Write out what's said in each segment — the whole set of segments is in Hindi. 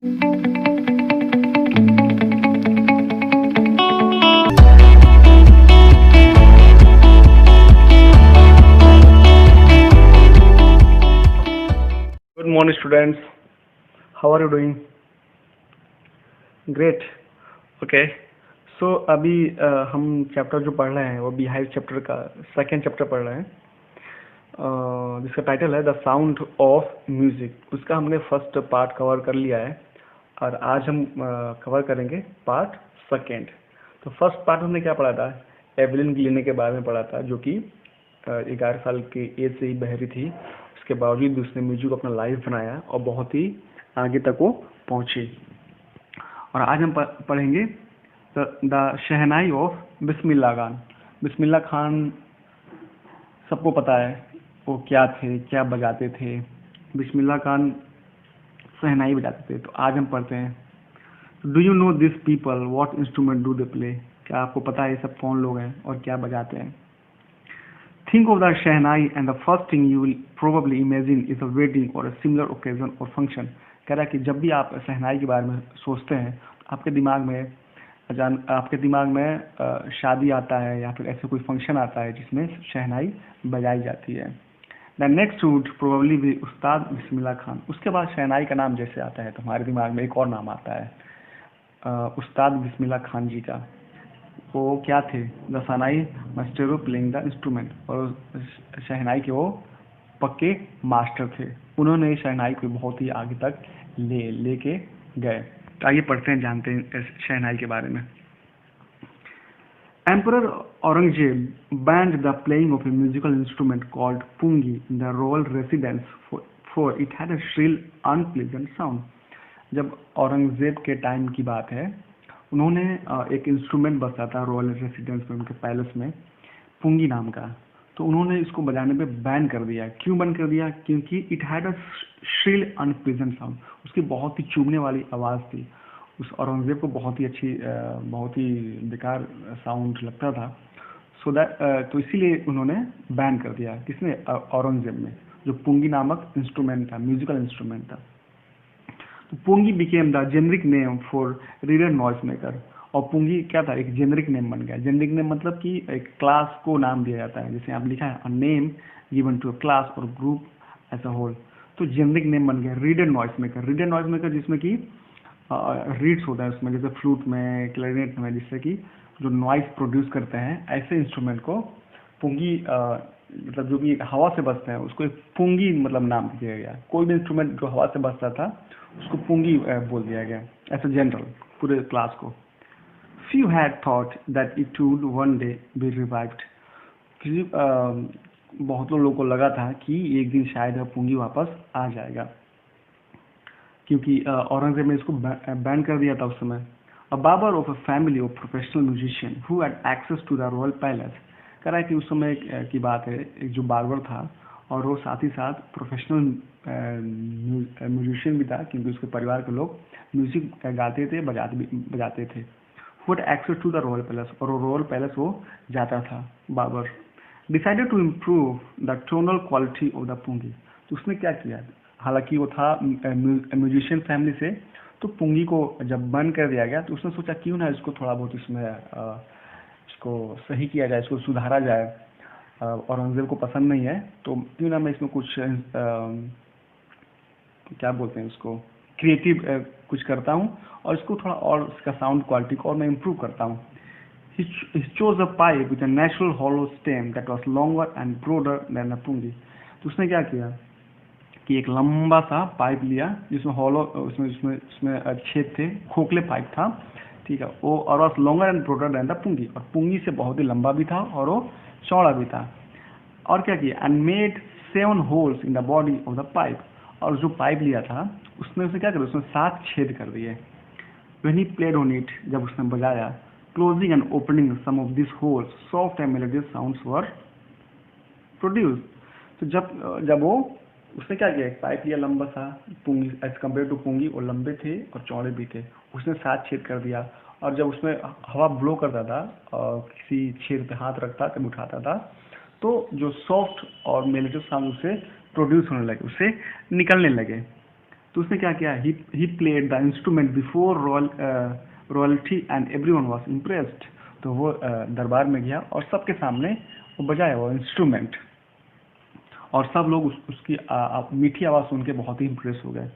Good morning, students. How are you doing? Great. Okay. So अभी हम चैप्टर जो पढ़ रहे हैं वो बिहाइव चैप्टर का सेकेंड चैप्टर पढ़ रहे हैं, जिसका टाइटल है द साउंड ऑफ म्यूजिक। उसका हमने फर्स्ट पार्ट कवर कर लिया है और आज हम कवर करेंगे पार्ट सेकेंड। तो फर्स्ट पार्ट हमने क्या पढ़ा था? एवलिन ग्लिने के बारे में पढ़ा था, जो कि 11 साल की एज से ही बहरी थी। उसके बावजूद भी उसने म्यूजिक को अपना लाइफ बनाया और बहुत ही आगे तक वो पहुंची। और आज हम पढ़ेंगे the shehnai of Bismillah Khan. Bismillah Khan सबको पता है वो क्या थे, क्या बजाते थे। बिस्मिल्लाह खान शहनाई बजाते थे। तो आज हम पढ़ते हैं, do you know this people, what instrument do they play? क्या आपको पता है ये सब कौन लोग हैं और क्या बजाते हैं? Think of the Shehnai and the first thing you will probably imagine is a wedding or a similar occasion or function। कह रहा है कि जब भी आप शहनाई के बारे में सोचते हैं आपके दिमाग में शादी आता है या फिर ऐसे कोई फंक्शन आता है जिसमें शहनाई बजाई जाती है। द नेक्स्ट वुड प्रोबेबली भी उस्ताद बिस्मिल्लाह खान। उसके बाद शहनाई का नाम जैसे आता है तो हमारे दिमाग में एक और नाम आता है उस्ताद बिस्मिल्लाह खान जी का। वो क्या थे? The shehnai master of playing the instrument. और शहनाई के वो पक्के मास्टर थे। उन्होंने शहनाई को बहुत ही आगे तक लेके गए। तो आइए पढ़ते हैं, जानते हैं शहनाई के बारे में। Emperor Aurangzeb banned the playing of a musical instrument called pungi in the royal residence for it had a shrill, unpleasant sound। जब औरंगजेब के टाइम की बात है, उन्होंने एक इंस्ट्रूमेंट बजा था रॉयल रेसिडेंस में, उनके पैलेस में, पुंगी नाम का। तो उन्होंने इसको बजाने पे बैन कर दिया। क्यों बैन कर दिया? क्योंकि it had a shrill unpleasant sound. उसकी बहुत ही चुभने वाली आवाज़ थी। उस औरंगजेब को बहुत ही बेकार साउंड लगता था। तो इसीलिए उन्होंने बैन कर दिया। किसने? औरंगजेब ने, जो पुंगी नामक इंस्ट्रूमेंट था, म्यूजिकल इंस्ट्रूमेंट था। Pungi became the generic name for reeded noise maker. और पुंगी क्या था? एक जेनरिक नेम बन गया। जेनरिक नेम मतलब कि एक क्लास को नाम दिया जाता है, जैसे आप लिखा है a name given to a class और ग्रुप एज अ होल। तो जेनरिक नेम बन गया reader noise maker. Reader noise maker जिसमें कि रीड्स होता है उसमें, जैसे फ्लूट में, क्लैरिनेट में, जिससे कि जो नॉइज प्रोड्यूस करते हैं, ऐसे इंस्ट्रूमेंट को पुंगी मतलब जो भी हवा से बजता है उसको एक पुंगी मतलब नाम दिया गया। कोई भी इंस्ट्रूमेंट जो हवा से बजता था उसको पुंगी बोल दिया गया, ऐसे जनरल पूरे क्लास को। Few had thought that it would one day be revived। बहुत लोगों को लगा था कि एक दिन शायद पुंगी वापस आ जाएगा, क्योंकि औरंगजेब ने इसको बैन कर दिया था उस समय। A barber of a family of professional musician who had access to the royal palace। कह रहा है कि उस समय की बात है, एक जो बार्बर था और वो साथ ही साथ प्रोफेशनल म्यूजिशियन भी था, क्योंकि उसके परिवार के लोग म्यूजिक गाते थे, बजाते थे। Who had access to the royal palace, और रॉयल पैलेस वो जाता था barber. Decided to improve the tonal quality of the पुंगी। तो उसने क्या किया? हालांकि वो था म्यूजिशियन फैमिली से, तो पुंगी को जब बंद कर दिया गया तो उसने सोचा क्यों ना इसको थोड़ा बहुत इसमें इसको सही किया जाए, इसको सुधारा जाए। औरंगजेब को पसंद नहीं है तो क्यों ना मैं इसमें कुछ क्या बोलते हैं इसको, क्रिएटिव कुछ करता हूँ और इसको थोड़ा और इसका साउंड क्वालिटी को और मैं इम्प्रूव करता हूँ। He chose a pipe with a natural hollow stem that was longer and broader than a pungi। तो उसने क्या किया कि एक लंबा सा पाइप लिया जिसमें हॉलो, उसमें छेद थे, खोखले पाइप था, ठीक है वो, और was longer and broader than the pungi. और पुंगी से बहुत ही लंबा भी था और वो चौड़ा भी था। और क्या किया? And made 7 holes in the body of the pipe. और जो पाइप लिया था उसने उसे क्या किया? उसमें 7 छेद कर दिए। When he played on it, जब उसने बजाया, closing and opening some of these holes, soft and melodious sounds were produced। तो जब वो उसने क्या किया? एक पाइप लिया लंबा सा, पुंगी एज कम्पेयर टू पुंगी, और लंबे थे और चौड़े भी थे। उसने 7 छेद कर दिया और जब उसमें हवा ब्लो करता था और किसी छेद पे हाथ रखता, कभी उठाता था, तो जो सॉफ्ट और मेलोडियस साउंड उसे प्रोड्यूस होने लगे, उससे निकलने लगे। तो उसने क्या किया, he played the instrument before royalty and everyone was impressed. तो वो दरबार में गया और सबके सामने वो बजाया वो इंस्ट्रूमेंट, और सब लोग उसकी मीठी आवाज़ सुन के बहुत ही इम्प्रेस हो गए।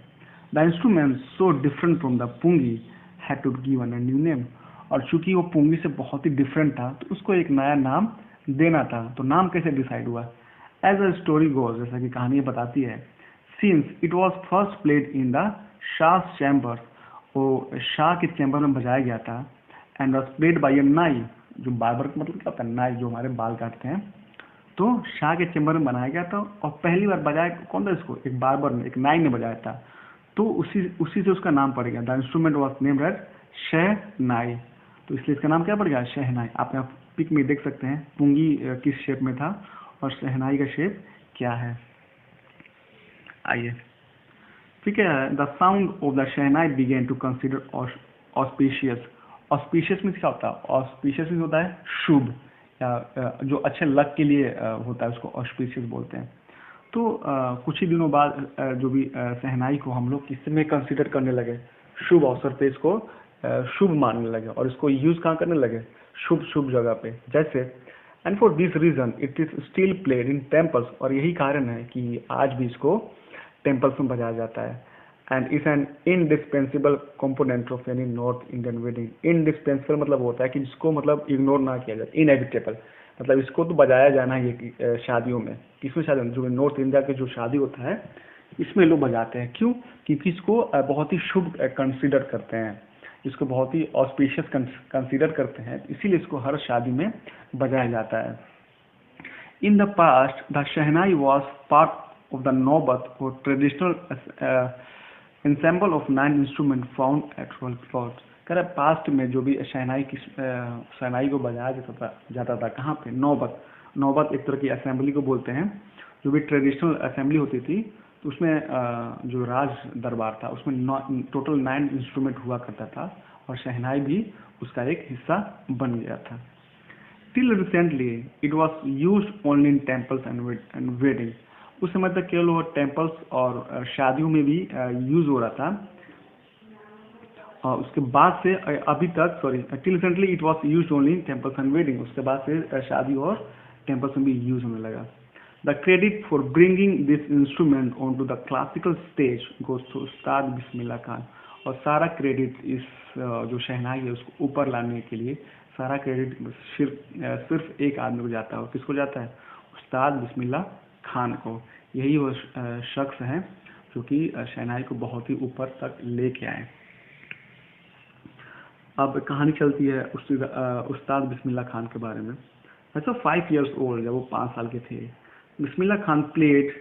The instrument so different from the pungi had to given a new name. और चूंकि वो पुंगी से बहुत ही डिफरेंट था तो उसको एक नया नाम देना था। तो नाम कैसे डिसाइड हुआ? एज अ स्टोरी गोज, जैसा कि कहानी बताती है, since it was first played in the Shah chamber, वो शाह के चैम्बर में बजाया गया था, एंड वॉज प्लेड बाई अ नाई, जो बार्बर का मतलब क्या होता है, नाई जो हमारे बाल काटते हैं, तो शाह के चैम्बर में बनाया गया था। और पहली बार बजाया कौन था इसको? एक बार्बर ने, एक नाई ने बजाया था। तो उसी से उसका नाम पड़ गया। The instrument was named as shehnai. तो इसलिए इसका नाम क्या पड़ गया? शहनाई। आप यहाँ पिक में देख सकते हैं पुंगी किस शेप में था और शहनाई का शेप क्या है। आइए, ठीक है। The sound of the shehnai began to consider auspicious. Auspicious means क्या होता है? ऑस्पिशियस मीन्स होता है शुभ, या जो अच्छे लक के लिए होता है, उसको ऑस्पिशियस बोलते हैं। तो कुछ ही दिनों बाद जो भी शहनाई को हम लोग किस में कंसिडर करने लगे? शुभ अवसर पे इसको शुभ मानने लगे, और इसको यूज कहाँ करने लगे? शुभ शुभ जगह पे। जैसे, and for this reason it is still played in temples, और यही कारण है कि आज भी इसको टेम्पल्स में बजाया जाता है। And is an indispensable component of any north Indian wedding. Indispensable मतलब होता है कि जिसको मतलब इग्नोर ना किया जाए, इनएविटेबल, मतलब इसको तो बजाया जाना है ये शादियों में। किसमें शादी में? जो नॉर्थ इंडिया के जो शादी होता है इसमें लोग बजाते हैं। क्यों? क्योंकि इसको बहुत ही शुभ कंसीडर करते हैं, इसको बहुत ही ऑस्पिशियस कंसीडर करते हैं, इसीलिए इसको हर शादी में बजाया जाता है। In the past the shehnai was part of the नौबत और traditional ensemble of 9 instrument found at royal court। कह रहा है पास्ट में जो भी शहनाई को बजाया जाता था कहाँ पे? नौबत। नौबत एक तरह की असेंबली को बोलते हैं। जो भी ट्रेडिशनल असेंबली होती थी तो उसमें जो राज दरबार था उसमें टोटल 9 इंस्ट्रूमेंट हुआ करता था, और शहनाई भी उसका एक हिस्सा बन गया था। Till recently it was use only in temples and wedding. उस समय तक केवल वो टेम्पल्स और शादियों में भी यूज हो रहा था। और उसके बाद से अभी तक, sorry, till recently it was use only in temples and wedding. उसके बाद से शादी और टेम्पल्स में भी यूज होने लगा। The credit for bringing this instrument on to the classical stage goes to Ustad Bismillah Khan. और सारा क्रेडिट इस जो शहनाई है उसको ऊपर लाने के लिए सारा क्रेडिट सिर्फ एक आदमी को जाता है। किसको जाता है? उस्ताद बिस्मिल्लाह खान को। यही वो शख्स हैं जो कि शहनाई को बहुत ही ऊपर तक लेके आए। अब कहानी चलती है उस्ताद बिस्मिल्लाह खान के बारे में। अच्छा, 5 years old, जब वो 5 साल के थे, Bismillah Khan played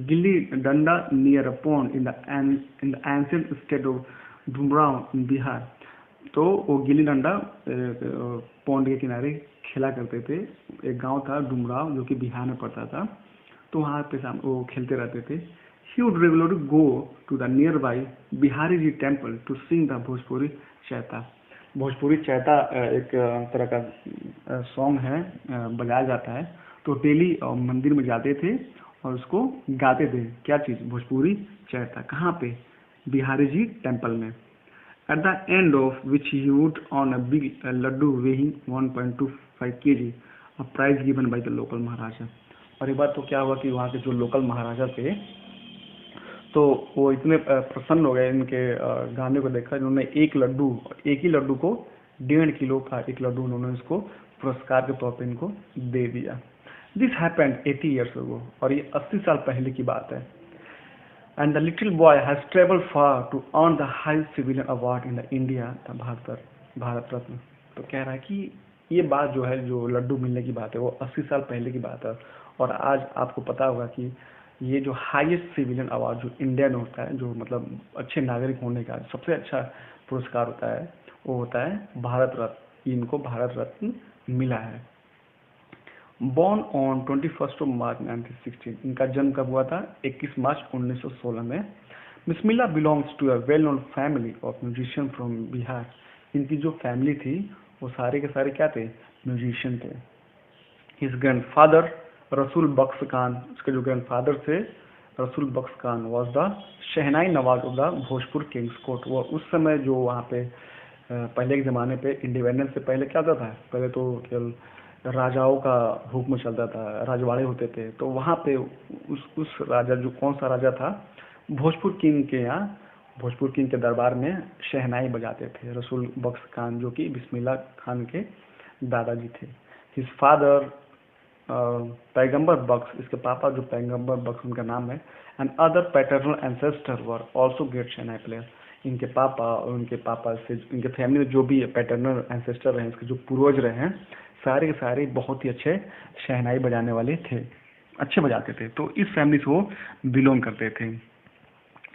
gilli danda near a pond in the ancient state of Dumraon in Bihar. तो वो गिल्ली डंडा पॉन्ड के किनारे खेला करते थे। एक गांव था डुमराव जो कि बिहार में पड़ता था, तो वहाँ पे वो खेलते रहते थे। He would regularly go to the nearby Bihari Ji temple to sing the Bhojpuri Chaita. Bhojpuri Chaita एक तरह का सॉन्ग है, बजाया जाता है। तो डेली मंदिर में जाते थे और उसको गाते थे। क्या चीज़? भोजपुरी चैता। कहाँ पे? बिहारी जी टेम्पल में। At the end of which he would on a big laddu weighing 1.25 kg, a prize given by the local महाराजा। और एक बात तो क्या हुआ कि वहाँ के जो लोकल महाराजा थे तो वो इतने प्रसन्न हो गए इनके गाने को देखकर, इन्होंने एक ही लड्डू को 1.5 किलो का एक लड्डू उन्होंने इसको पुरस्कार के तौर पे इनको दे दिया। दिस हैपेंड 80 years ago, और ये 80 साल पहले की बात है। And the little boy has travelled far to earn the highest civilian award in the India, the Bharat Ratna. तो कह रहा है कि ये बात जो है, जो लड्डू मिलने की बात है, वो 80 साल पहले की बात है। और आज आपको पता होगा कि ये जो हाईएस्ट सिविलियन अवार्ड जो इंडिया में होता है, जो मतलब अच्छे नागरिक होने का सबसे अच्छा पुरस्कार होता है, वो होता है भारत रत्न। इनको भारत रत्न मिला है। बॉर्न ऑन 21 मार्च 1916, इनका जन्म कब हुआ था? 21 मार्च 1916 में। Bismillah belongs to a well known family of musician from Bihar. इनकी जो फैमिली थी वो सारे के सारे क्या थे? म्यूजिशियन थे। हिज ग्रैंडफादर रसूल बख्श खान, उसके जो ग्रैंडफादर थे Rasool Bakhsh Khan was the shehnai nawaz of the Bhojpur king's court. वो उस समय जो वहाँ पे पहले के ज़माने पे इंडिपेंडेंस से पहले क्या होता था, पहले तो केवल राजाओं का हुक्म चलता था, राजवाड़े होते थे। तो वहाँ पे उस राजा, जो कौन सा राजा था, भोजपुर किंग के यहाँ, भोजपुर किंग के दरबार में शहनाई बजाते थे रसूल बख्श खान, जो कि बिस्मिल्लाह खान के दादाजी थे। हिज फादर पैगंबर बख्श, इसके पापा जो पैगंबर बख्श उनका नाम है, and other paternal ancestor were also great shehnai player. इनके पापा और उनके पापा से इनके फैमिली में जो भी पैटर्नल एंसेस्टर रहे, इसके जो पूर्वज रहे हैं, सारे के सारे बहुत ही अच्छे शहनाई बजाने वाले थे, अच्छे बजाते थे। तो इस फैमिली से वो बिलोंग करते थे,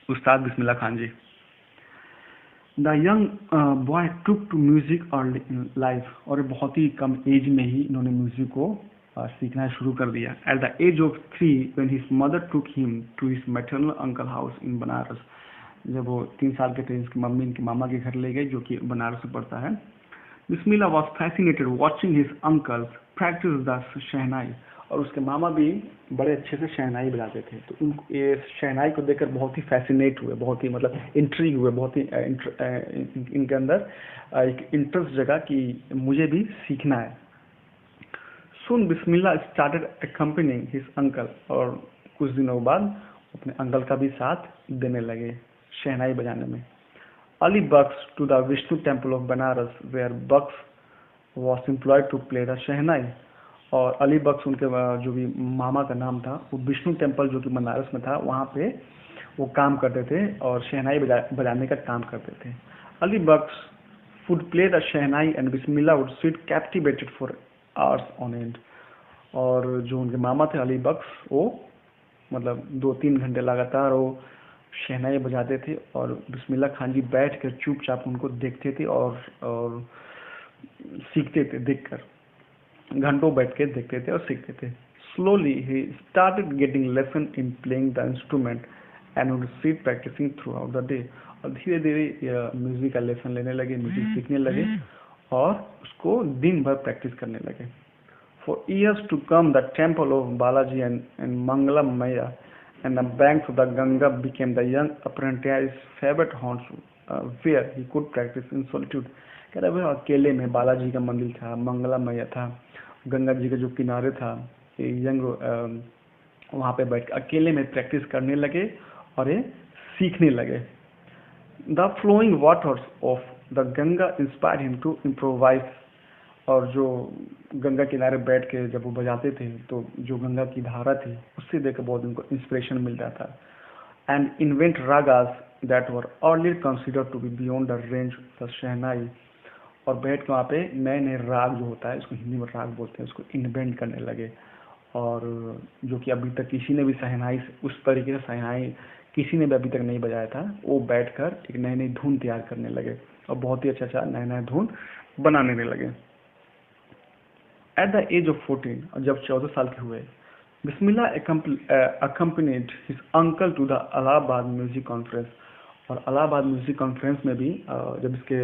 Ustad Bismillah Khan ji. The young boy took to music early in life, और बहुत ही कम एज में ही इन्होंने म्यूजिक को सीखना शुरू कर दिया। At the age of 3 when his mother took him to his maternal uncle house in Banaras, जब वो 3 साल के थे, इसकी मम्मी इनके मामा के घर ले गए, जो कि बनारस में पड़ता है। Bismillah was fascinated watching his uncles practise the shehnai, और उसके मामा भी बड़े अच्छे से शहनाई बजाते थे। तो उनको ये शहनाई को देखकर बहुत ही फैसिनेट हुए, बहुत ही मतलब इंट्रीग हुए, बहुत ही इनके अंदर एक इंटरेस्ट जगा कि मुझे भी सीखना है। सुन बिस्मिल्लाह स्टार्टेड accompanying हिज अंकल, और कुछ दिनों बाद अपने अंकल का भी साथ देने लगे शहनाई बजाने में। Ali Bakhsh to the Vishnu temple of Banaras where Bakhsh was employed to play the shehnai, और अली बख्श उनके जो भी मामा का नाम था, वो विष्णु टेम्पल जो कि बनारस में था, वहाँ पे वो काम करते थे और शहनाई बजाने का काम करते थे। अली बख्श would play the shehnai and Bismillah would sit captivated for hours on end, और जो उनके मामा थे अली बख्श, वो मतलब 2-3 घंटे लगातार वो शहनाई बजाते थे, और बिस्मिल्लाह खान जी बैठ कर चुपचाप उनको देखते थे और सीखते थे, देखकर घंटों बैठ के देखते थे और सीखते थे। Slowly he started getting lesson in playing the instrument and would sit practicing throughout the day, और धीरे धीरे म्यूजिक का लेसन लेने लगे, म्यूजिक सीखने लगे और उसको दिन भर प्रैक्टिस करने लगे। For years to come the temple of Balaji and Mangla Maiya and the banks of the Ganga became the young apprentice's favorite haunts where he could practice in solitude। कह रहे हैं अकेले में बालाजी का मंदिर था, मंगला मैया था, गंगा जी के जो किनारे था, यंग वहाँ पे बैठ के अकेले में प्रैक्टिस करने लगे और ये सीखने लगे। The flowing waters of the Ganga inspire him to improvise, और जो गंगा किनारे बैठ के जब वो बजाते थे, तो जो गंगा की धारा थी उससे देखकर बहुत उनको इंस्पिरेशन मिलता था। And invent ragas that were earlier considered to be beyond the range of shehnai, और बैठ के वहाँ पे नए नए राग जो होता है, इसको हिंदी में राग बोलते हैं, उसको इन्वेंट करने लगे, और जो कि अभी तक किसी ने भी शहनाई उस तरीके से शहनाई किसी ने भी अभी तक नहीं बजाया था। वो बैठकर एक नई नई धुन तैयार करने लगे और बहुत ही अच्छा नया नया धुन बनाने लगे। एट द एज ऑफ 14, और जब 14 साल के हुए, बिस्मिल्लाह accompanied his uncle to the Allahabad music conference, और इलाहाबाद म्यूजिक कॉन्फ्रेंस में भी जब इसके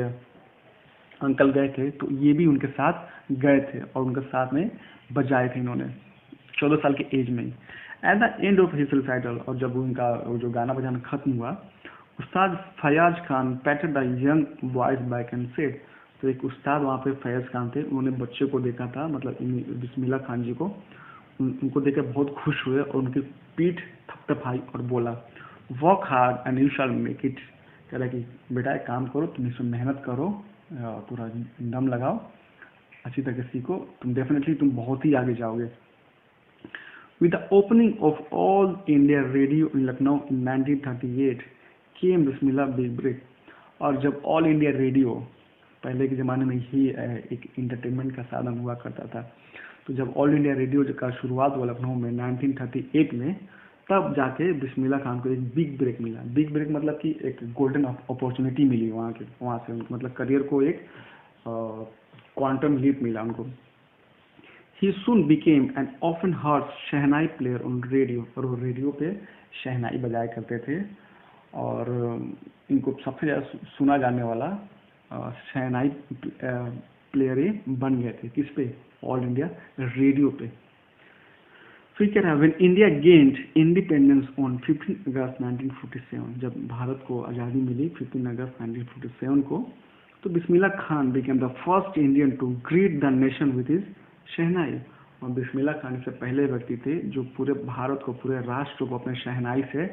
अंकल गए थे तो ये भी उनके साथ गए थे और उनके साथ में बजाए थे इन्होंने 14 साल के एज में ही। At the end of his recital, और जब उनका जो गाना बजाना खत्म हुआ, Ustad Faiyaz Khan patted the young boy's back and said, तो एक उस्ताद वहाँ पे फयाज खान थे, उन्होंने बच्चे को देखा था, मतलब बिस्मिल्लाह खान जी को, उनको देखकर बहुत खुश हुए और उनकी पीठ थपथपाई और बोला, work hard and you shall make it. कह रहा कि बेटा एक काम करो, तुम इसमें मेहनत करो, पूरा दम लगाओ, अच्छी तरह से सीखो, तुम बहुत ही आगे जाओगे। With the opening of All India Radio in Lucknow in 1938 came Bismillah big break, और जब ऑल इंडिया रेडियो, पहले के ज़माने में ही एक इंटरटेनमेंट का साधन हुआ करता था, तो जब ऑल इंडिया रेडियो का शुरुआत हुआ लखनऊ में 1938 में, तब जाके बिस्मिल्लाह खान को एक बिग ब्रेक मिला। बिग ब्रेक मतलब कि एक गोल्डन अपॉर्चुनिटी मिली वहाँ से उनको, मतलब करियर को एक क्वांटम लीप मिला उनको। He soon became an often heard shehnai player on radio, और वो रेडियो पे शहनाई बजाया करते थे, और इनको सबसे ज़्यादा सुना जाने वाला शहनाई प्लेयर बन गए थे। किस पे? ऑल इंडिया रेडियो पे। फिर क्या रहा, when India gained independence on 15 अगस्त 1947, जब भारत को आज़ादी मिली 15 अगस्त 1947 को, तो Bismillah Khan became the first Indian to greet the nation with his shehnai. और बिस्मिल्लाह खान से पहले व्यक्ति थे जो पूरे भारत को, पूरे राष्ट्र को अपने शहनाई से,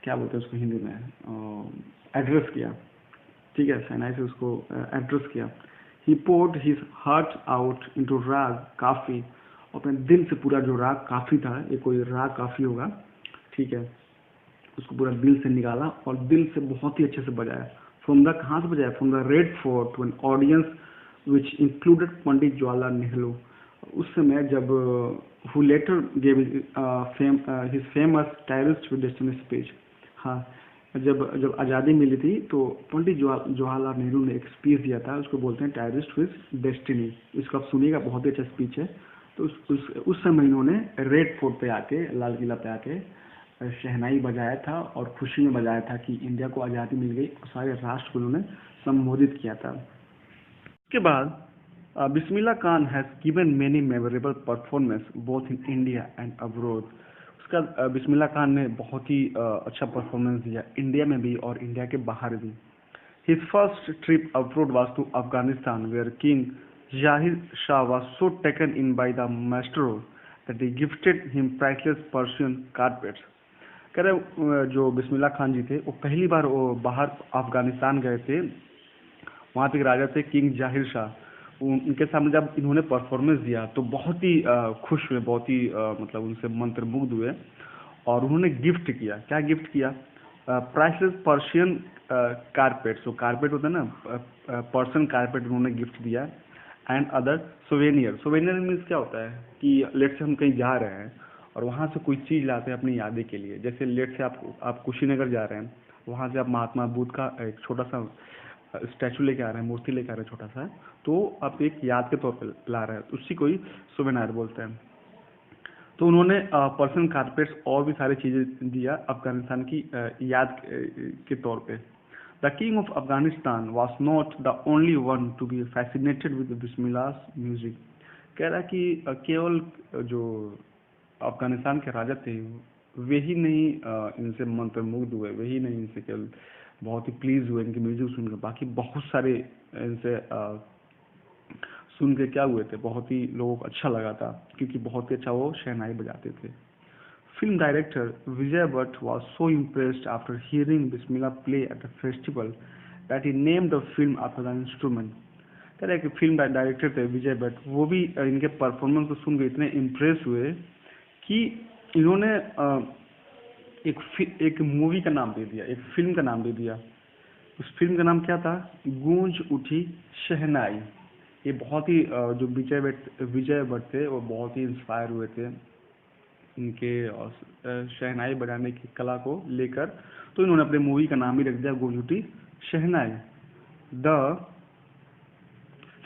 क्या बोलते हैं उसको हिंदी में, एड्रेस किया। ठीक है, शहनाई से उसको एड्रेस किया। He poured his heart out into raag Kafi, अपने दिल से पूरा जो राग काफी था, ये कोई राग काफी होगा, ठीक है, उसको पूरा दिल से निकाला और दिल से बहुत ही अच्छे से बजाया। फ्रॉम द, कहाँ से बजाया, from the Red Fort to an audience which included Pandit Jawaharlal Nehru. उस समय जब who later gave his famous tryst with destiny speech. हाँ, जब जब आज़ादी मिली थी तो पंडित जवाहरलाल नेहरू ने एक स्पीच दिया था, उसको बोलते हैं टेररिस्ट विद डेस्टिनी। इसको आप सुनिएगा, बहुत ही अच्छा स्पीच है। तो उस समय इन्होंने रेड फोर्ट पे आके, लाल किला पे आके शहनाई बजाया था और खुशी में बजाया था कि इंडिया को आज़ादी मिल गई, और सारे राष्ट्र को उन्होंने संबोधित किया था। उसके बाद Bismillah Khan has given many memorable performance both in India and abroad. उसका बिस्मिल्लाह खान ने बहुत ही अच्छा परफॉर्मेंस दिया, इंडिया में भी और इंडिया के बाहर भी। His first trip abroad was to Afghanistan where king Zahir Shah was so taken in by the master that he gifted him priceless Persian carpets. कह रहे जो बिस्मिल्लाह खान जी थे वो पहली बार वो बाहर अफगानिस्तान गए थे, वहाँ पे एक राजा थे किंग जाहिर शाह। उनके सामने जब इन्होंने परफॉर्मेंस दिया तो बहुत ही खुश हुए, बहुत ही मतलब उनसे मंत्रमुग्ध हुए, और उन्होंने गिफ्ट किया। क्या गिफ्ट किया? Priceless Persian carpet. So carpet होता है ना, पर्सन कारपेट उन्होंने गिफ्ट दिया। And other souvenir. Souvenir means क्या होता है कि लेट से हम कहीं जा रहे हैं और वहाँ से कोई चीज़ लाते हैं अपनी यादें के लिए। जैसे लेट से आप कुशीनगर जा रहे हैं, वहाँ से आप महात्मा बुद्ध का एक छोटा सा स्टैचू लेके आ रहे हैं, मूर्ति लेके आ रहे हैं छोटा सा, तो आप एक याद के तौर पर ला रहे हैं, तो उसी को ही सोवेनियर बोलते हैं। तो उन्होंने पर्सनल कारपेट्स और भी सारी चीज़ें दिया अफगानिस्तान की याद के तौर पे। The king of Afghanistan was not the only one to be fascinated with Bismillah music. कह रहा कि केवल जो अफगानिस्तान के राजा थे वे ही नहीं इनसे मंत्रमुग्ध हुए, वे ही नहीं इनसे केवल बहुत ही प्लीज हुए इनकी म्यूजिक सुनकर, बाकी बहुत सारे इनसे सुन के क्या हुए थे, बहुत ही लोगों को अच्छा लगा था क्योंकि बहुत ही अच्छा वो शहनाई बजाते थे। Film director Vijay Bhatt was so impressed after hearing Bismillah play at a festival that he named the film after the instrument। कह रहे कि फिल्म डायरेक्टर थे विजय भट्ट, वो भी इनके परफॉर्मेंस को सुन के इतने इम्प्रेस हुए कि इन्होंने एक मूवी का नाम दे दिया, एक फिल्म का नाम दे दिया। उस फिल्म का नाम क्या था? गूंज उठी शहनाई। ये बहुत ही जो विजय भट्ट थे वो बहुत ही इंस्पायर हुए थे इनके शहनाई बजाने की कला को लेकर, तो इन्होंने अपने मूवी का नाम ही रख दिया Goonj Uthi Shehnai. The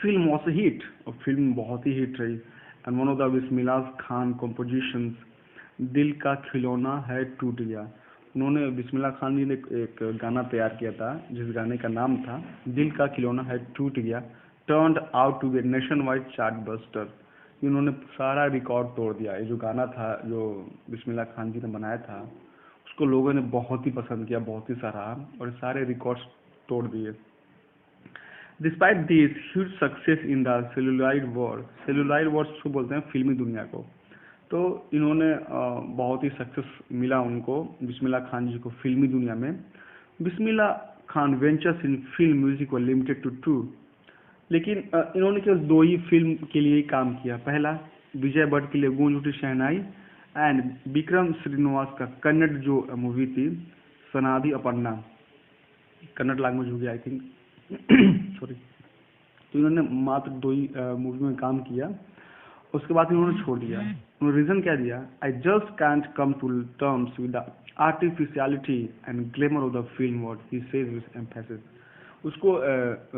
film was a hit, और फिल्म बहुत ही हिट रही। And one of the Bismillah Khan compositions, Dil Ka खिलौना है टूट गया। उन्होंने बिस्मिल्लाह खान जी ने एक गाना तैयार किया था जिस गाने का नाम था दिल का खिलौना है टूट गया। Turned out to be nationwide chart buster. इन्होंने सारा रिकॉर्ड तोड़ दिया। ये जो गाना था जो बिस्मिल्लाह खान जी ने बनाया था उसको लोगों ने बहुत ही पसंद किया, बहुत ही सराहा और सारे रिकॉर्ड्स तोड़ दिए। Despite this huge success in the celluloid war. Celluloid war उसको बोलते हैं फिल्मी दुनिया को। तो इन्होंने बहुत ही सक्सेस मिला उनको, बिस्मिल्लाह खान जी को, फिल्मी दुनिया में। Bismillah Khan ventures in film music were limited to two. लेकिन इन्होंने केवल 2 ही फिल्म के लिए ही काम किया। पहला विजय भट्ट के लिए गूंज उठी शहनाई, एंड विक्रम श्रीनिवास का कन्नड़ जो मूवी थी सनादि अपन्ना, कन्नड़ लैंग्वेज होगी आई थिंक, सॉरी। तो इन्होंने मात्र 2 ही मूवी में काम किया, उसके बाद इन्होंने छोड़ दिया। उन्होंने रीज़न क्या दिया? I just can't come to terms with the artificiality and glamour of the film what he says with emphasis. उसको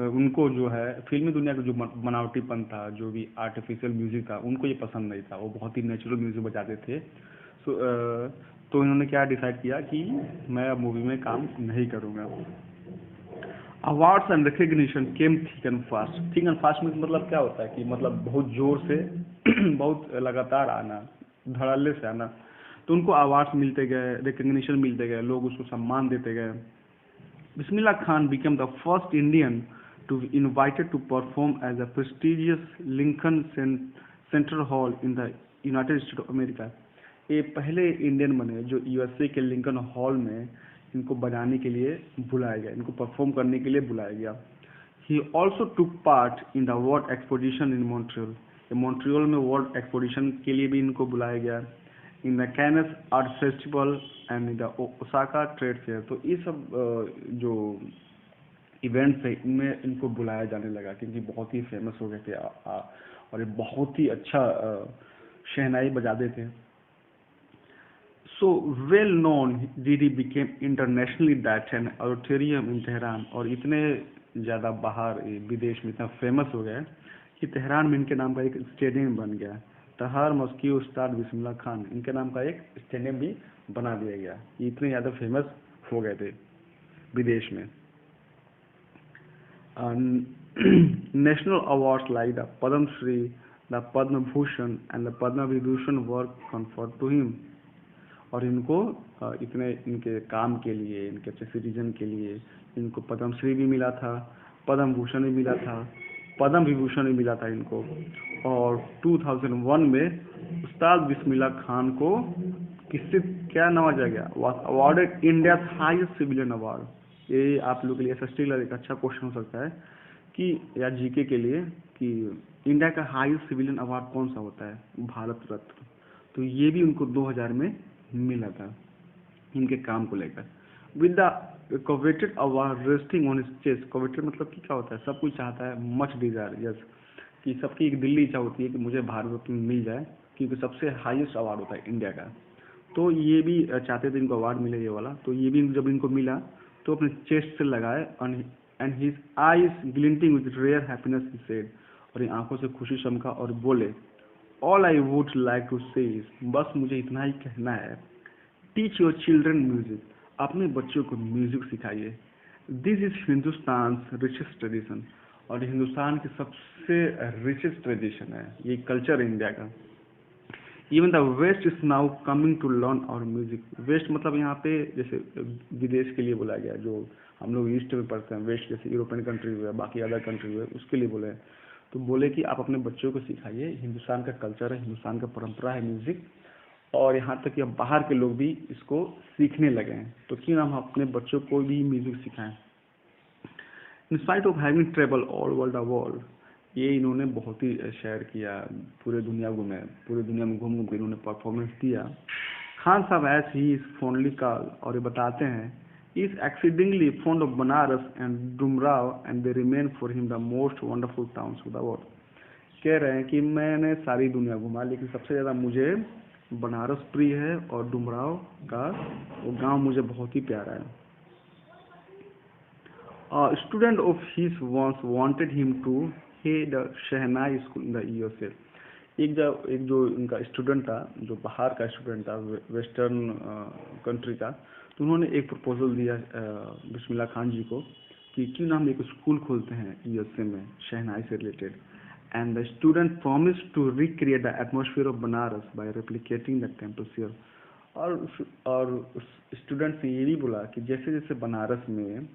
उनको जो है फिल्मी दुनिया का जो बनावटीपन था, जो भी आर्टिफिशियल म्यूजिक था, उनको ये पसंद नहीं था। वो बहुत ही नेचुरल म्यूजिक बजाते थे। तो इन्होंने क्या डिसाइड किया कि मैं अब मूवी में काम नहीं करूँगा। Awards and recognition came thick and fast. Thick and fast में मतलब क्या होता है कि मतलब बहुत जोर से बहुत लगातार आना। धड़ल्ले से आना। तो उनको अवार्ड्स मिलते गए, रिकग्निशन मिलते गए, लोग उसको सम्मान देते गए। Bismillah Khan became the first Indian to be invited to perform as a prestigious Lincoln Center Hall in the United States of America। ये पहले इंडियन बने जो यूएसए के लिंकन हॉल में इनको बजाने के लिए बुलाया गया, इनको परफॉर्म करने के लिए बुलाया गया। He also took part in the World Exposition in Montreal। Montreal में वर्ल्ड एक्सपोजिशन के लिए भी इनको बुलाया गया। In the Cannes art festival and in the Osaka trade fair. तो ये सब जो इवेंट्स है इनमें इनको बुलाया जाने लगा क्योंकि बहुत ही फेमस हो गए थे और ये बहुत ही अच्छा शहनाई बजाते थे। So well known did he became internationally that an auditorium in Tehran. और इतने ज़्यादा बाहर विदेश में इतना फेमस हो गए कि तेहरान में इनके नाम का एक स्टेडियम बन गया। तहार मस्की उस्ताद बिस्मिल्लाह खान, इनके नाम का एक स्टेडियम भी बना दिया गया। ये इतने ज़्यादा फेमस हो गए थे विदेश में। National awards like the Padma Shri, the Padma Bhushan and the Padma Vibhushan were conferred to him. और इनको इतने इनके काम के लिए, इनके अच्छे सिटीजन के लिए इनको पद्म श्री भी मिला था, पद्म भूषण भी मिला था, पद्म विभूषण भी मिला था इनको। और 2001 में उस्ताद बिस्मिल्लाह खान को किससे क्या नवाजा गया? Was awarded India highest civilian award. ये आप लोग के लिए एसएसटी का एक अच्छा क्वेश्चन हो सकता है कि या जीके के लिए कि इंडिया का हाईएस्ट सिविलियन अवार्ड कौन सा होता है? भारत रत्न। तो ये भी उनको 2000 में मिला था इनके काम को लेकर। With the coveted award resting on his chest. Coveted मतलब कि क्या होता है? सब कुछ चाहता है, मच डिजायर, यस, कि सबकी एक दिल्ली इच्छा होती है कि मुझे भारत रत्न मिल जाए क्योंकि सबसे हाईएस्ट अवार्ड होता है इंडिया का। तो ये भी चाहते थे इनको अवार्ड मिले ये वाला। तो ये भी जब इनको मिला तो अपने चेस्ट से लगाए and his eyes glinting with rare happiness he said. और आंखों से खुशी चमका और बोले, all I would like to say is, बस मुझे इतना ही कहना है, टीच योर चिल्ड्रन म्यूजिक, अपने बच्चों को म्यूजिक सिखाइए। This is Hindustan richest tradition. और हिंदुस्तान की सबसे रिचेस्ट ट्रेडिशन है ये कल्चर इंडिया का। Even the west is now coming to learn our music. West मतलब यहाँ पे जैसे विदेश के लिए बोला गया, जो हम लोग ईस्ट में पढ़ते हैं, वेस्ट जैसे यूरोपियन कंट्री हुए, बाकी अदर कंट्री हुए, उसके लिए बोले। तो बोले कि आप अपने बच्चों को सिखाइए, हिंदुस्तान का कल्चर है, हिंदुस्तान का परंपरा है म्यूजिक। और यहाँ तक कि अब बाहर के लोग भी इसको सीखने लगे हैं, तो क्यों हम अपने बच्चों को भी म्यूजिक सिखाएं। In spite of having travel all world world, ये इन्होंने बहुत ही शेयर किया, पूरे दुनिया घूमे, पूरे दुनिया में घूम घूम के इन्होंने परफॉर्मेंस दिया। Khan Sahab as he is fondly called, और ये बताते हैं, is exceedingly fond of Banaras and Dumraon and they remain for him the most wonderful towns of the world. कह रहे हैं कि मैंने सारी दुनिया घुमा लेकिन सबसे ज़्यादा मुझे बनारस प्रिय है और डुमराव का वो गांव मुझे बहुत ही प्यारा है। Student of his once wanted him to head shehnai school in the USA. एक जो इनका स्टूडेंट था, जो बाहर का स्टूडेंट था वेस्टर्न कंट्री का, तो उन्होंने एक प्रपोजल दिया बिस्मिल्लाह खान जी को कि क्यों ना हम एक स्कूल खोलते हैं यूएसए में शहनाई से related. And the student promised to recreate the atmosphere of Banaras by replicating the temple here। और स्टूडेंट ने ये भी बोला कि जैसे जैसे बनारस में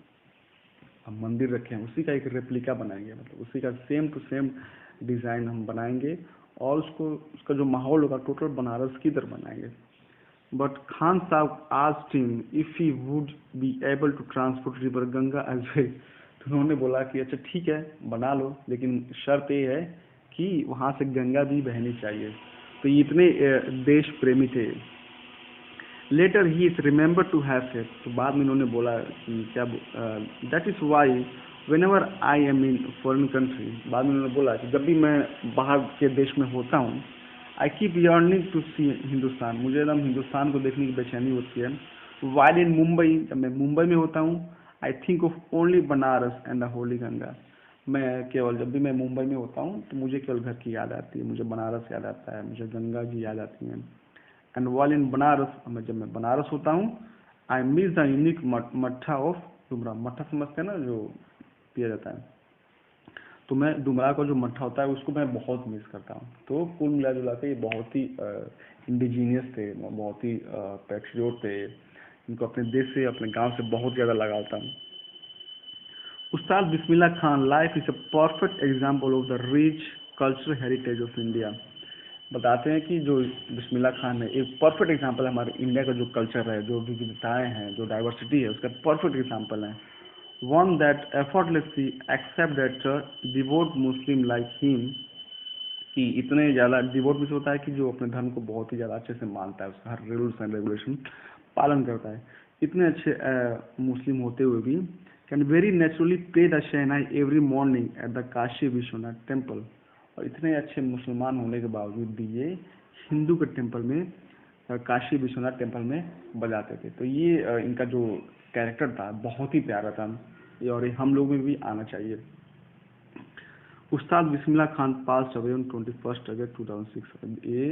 हम मंदिर रखे हैं उसी का एक रेप्लिका बनाएंगे, मतलब उसी का सेम टू सेम डिज़ाइन हम बनाएंगे और उसका जो माहौल होगा टोटल बनारस की तरह बनाएंगे। बट खान साहब asked him if he would be able to transport river Ganga as well। तो उन्होंने बोला कि अच्छा ठीक है बना लो, लेकिन शर्त ये है कि वहाँ से गंगा भी बहनी चाहिए। तो ये इतने देश प्रेमी थे। Later he is remember to have faith. तो बाद में इन्होंने बोला कि क्या that is why whenever I am in foreign country. बाद में उन्होंने बोला कि जब भी मैं बाहर के देश में होता हूँ, आई कीप यर्निंग टू सी हिंदुस्तान, मुझे एकदम हिंदुस्तान को देखने की बेचैनी होती है। वाइल इन मुंबई, जब मैं मुंबई में होता हूँ, I think of only Banaras and the Holi Ganga. मैं केवल जब भी मैं मुंबई में होता हूँ तो मुझे केवल घर की याद आती है, मुझे बनारस याद आता है, मुझे गंगा जी याद आती हैं। एंड वाइल इन बनारस, जब मैं बनारस होता हूँ, आई मिस द यूनिक मट्ठा ऑफ डुमरा। मट्ठा समझते हैं ना, जो पिया जाता है। तो मैं डुमरा का जो मट्ठा होता है उसको मैं बहुत मिस करता हूँ। तो कुल मिला जुला के ये बहुत ही इंडिजीनियस थे, बहुत ही पैट्रियोट थे, इनको अपने देश से, अपने गांव से बहुत ज़्यादा लगाव था। Ustad Bismillah Khan life is a perfect example of the rich cultural heritage of India. बताते हैं कि जो बिस्मिल्लाह खान है एक परफेक्ट एग्जाम्पल है हमारे इंडिया का जो कल्चर है, जो विविधताएं हैं, जो डाइवर्सिटी है, उसका परफेक्ट एग्जाम्पल है। One that effortlessly accept that devout Muslim like him, कि इतने ज़्यादा डिवोट में होता है कि जो अपने धर्म को बहुत ही ज़्यादा अच्छे से मानता है, उसका हर रूल्स एंड रेगुलेशन पालन करता है। इतने अच्छे मुस्लिम होते हुए भी can very naturally play the shehnai every morning at the Kashi Vishwanath temple. और इतने अच्छे मुसलमान होने के बावजूद भी ये हिंदू के टेम्पल में, काशी विश्वनाथ टेम्पल में बजाते थे। तो ये इनका जो कैरेक्टर था बहुत ही प्यारा था, ये और ये हम लोग में भी आना चाहिए। उस्ताद Bismillah Khan pass away on 21 अगस्त 2006। ये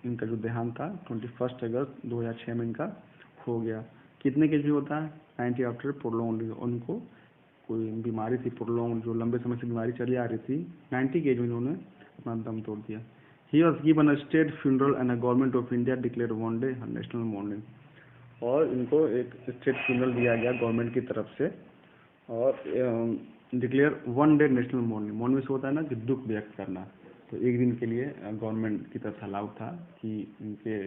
इनका जो देहांत था 21 अगस्त 2006 में इनका हो गया। कितने केज में होता है? 90 आफ्टर प्रोलॉन्ग, उनको कोई बीमारी थी प्रोलॉन्ग, जो लंबे समय से बीमारी चली आ रही थी, 90 के एज में इन्होंने अपना दम तोड़ दिया। He was given a state funeral and a government of India declare one day national morning. और इनको एक स्टेट फ्यूनरल दिया गया गवर्नमेंट की तरफ से, और declare one day national morning. Morning से होता है ना कि दुख व्यक्त करना, तो एक दिन के लिए गवर्नमेंट की तरफ से अलाउड था कि इनके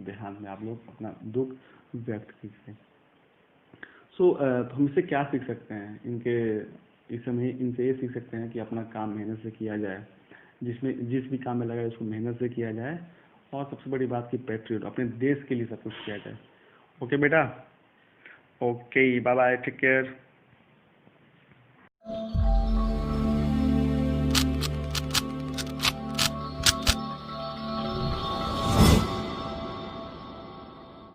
देहांत में आप लोग अपना दुख व्यक्त कीजिए। सो तो हम इससे क्या सीख सकते हैं? इससे हम इनसे ये सीख सकते हैं कि अपना काम मेहनत से किया जाए, जिस भी काम में लगा है उसको मेहनत से किया जाए, और सबसे बड़ी बात कि पैट्रियट, अपने देश के लिए सब कुछ किया जाए। ओके बेटा, okay, bye bye, take care.